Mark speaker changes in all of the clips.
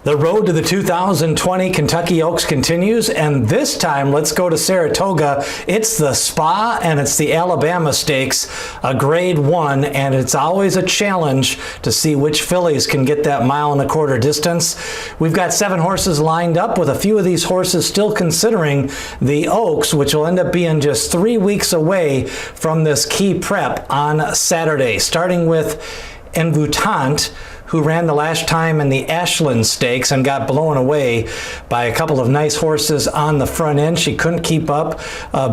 Speaker 1: The road to the 2020 Kentucky Oaks continues, and this time let's go to Saratoga. It's the Spa and it's the Alabama Stakes, a grade 1, and it's always a challenge to see which fillies can get that 1.25 mile distance. We've got 7 horses lined up, with a few of these horses still considering the Oaks, which will end up being just 3 weeks away from this key prep on Saturday, starting with Envoûtant, who ran the last time in the Ashland Stakes and got blown away by a couple of nice horses on the front end. She couldn't keep up.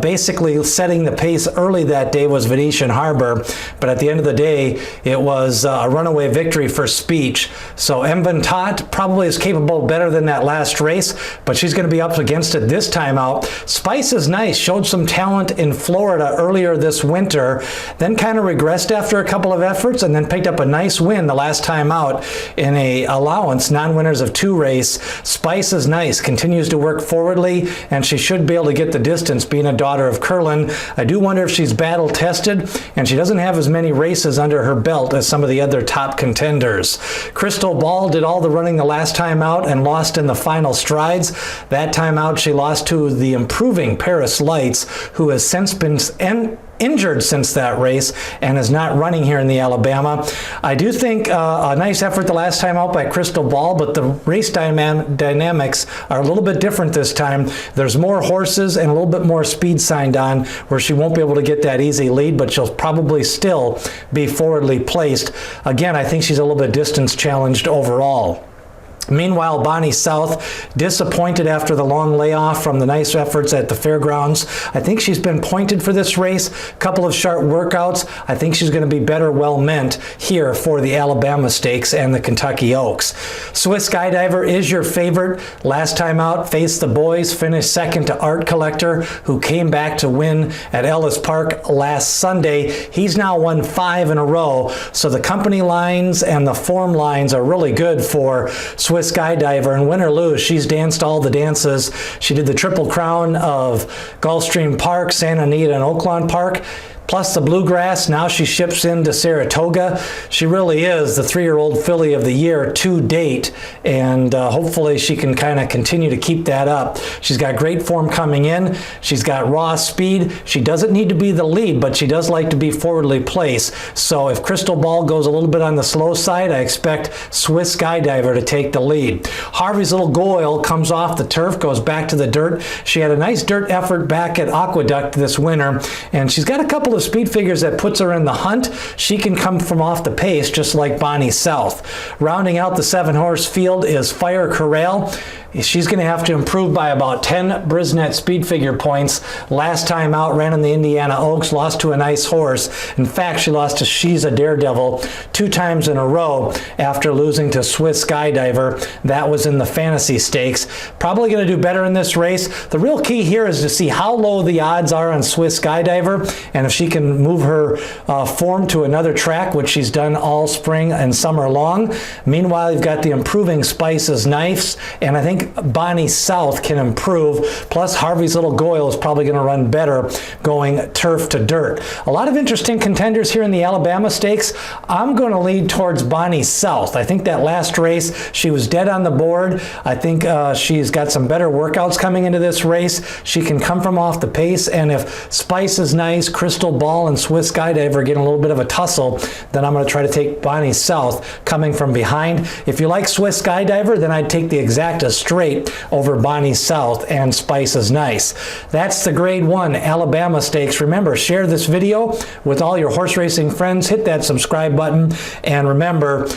Speaker 1: Basically setting the pace early that day was Venetian Harbor, but at the end of the day, it was a runaway victory for Speech. So Envoûtant probably is capable better than that last race, but she's going to be up against it this time out. Spice is Nice showed some talent in Florida earlier this winter, then kind of regressed after a couple of efforts, and then picked up a nice win the last time out in a allowance non-winners of 2 race. Spice is Nice continues to work forwardly, and she should be able to get the distance, being a daughter of Curlin. I do wonder if she's battle tested, and she doesn't have as many races under her belt as some of the other top contenders. Crystal Ball did all the running the last time out and lost in the final strides. That time out she lost to the improving Paris Lights, who has since been injured since that race and is not running here in the Alabama. I do think a nice effort the last time out by Crystal Ball, but the race dynamics are a little bit different this time. There's more horses and a little bit more speed signed on, where she won't be able to get that easy lead, but she'll probably still be forwardly placed. Again, I think she's a little bit distance challenged overall. Meanwhile, Bonny South, disappointed after the long layoff from the nice efforts at the fairgrounds. I think she's been pointed for this race. A couple of sharp workouts. I think she's going to be better well meant here for the Alabama Stakes and the Kentucky Oaks. Swiss Skydiver is your favorite. Last time out, faced the boys, finished second to Art Collector, who came back to win at Ellis Park last Sunday. He's now won 5 in a row, so the company lines and the form lines are really good for Swiss Skydiver, and win or lose, she's danced all the dances. She did the Triple Crown of Gulfstream Park, Santa Anita, and Oaklawn Park, plus the Bluegrass. Now she ships into Saratoga. She really is the 3-year-old filly of the year to date, and hopefully she can kind of continue to keep that up. She's got great form coming in. She's got raw speed. She doesn't need to be the lead, but she does like to be forwardly placed. So if Crystal Ball goes a little bit on the slow side, I expect Swiss Skydiver to take the lead. Harvey's Little Goyle comes off the turf, goes back to the dirt. She had a nice dirt effort back at Aqueduct this winter, and she's got a couple of speed figures that puts her in the hunt. She can come from off the pace just like Bonny South. Rounding out the 7-horse field is Fire Corral. She's going to have to improve by about 10 Brisnet speed figure points. Last time out, ran in the Indiana Oaks, lost to a nice horse. In fact, she lost to She's a Daredevil 2 times in a row after losing to Swiss Skydiver. That was in the Fantasy Stakes. Probably going to do better in this race. The real key here is to see how low the odds are on Swiss Skydiver, and if she can move her form to another track, which she's done all spring and summer long. Meanwhile, you've got the improving Spice is Nice, and I think Bonny South can improve. Plus, Harvey's Little Goyle is probably going to run better going turf to dirt. A lot of interesting contenders here in the Alabama Stakes. I'm going to lead towards Bonny South. I think that last race, she was dead on the board. I think she's got some better workouts coming into this race. She can come from off the pace, and if Spice is Nice, Crystal Ball, and Swiss Skydiver get a little bit of a tussle, then I'm going to try to take Bonny South coming from behind. If you like Swiss Skydiver, then I'd take the exacta straight over Bonny South and Spice is Nice. That's the grade 1 Alabama Stakes. Remember, share this video with all your horse racing friends. Hit that subscribe button, and remember,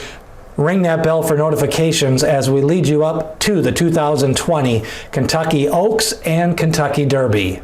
Speaker 1: ring that bell for notifications as we lead you up to the 2020 Kentucky Oaks and Kentucky Derby.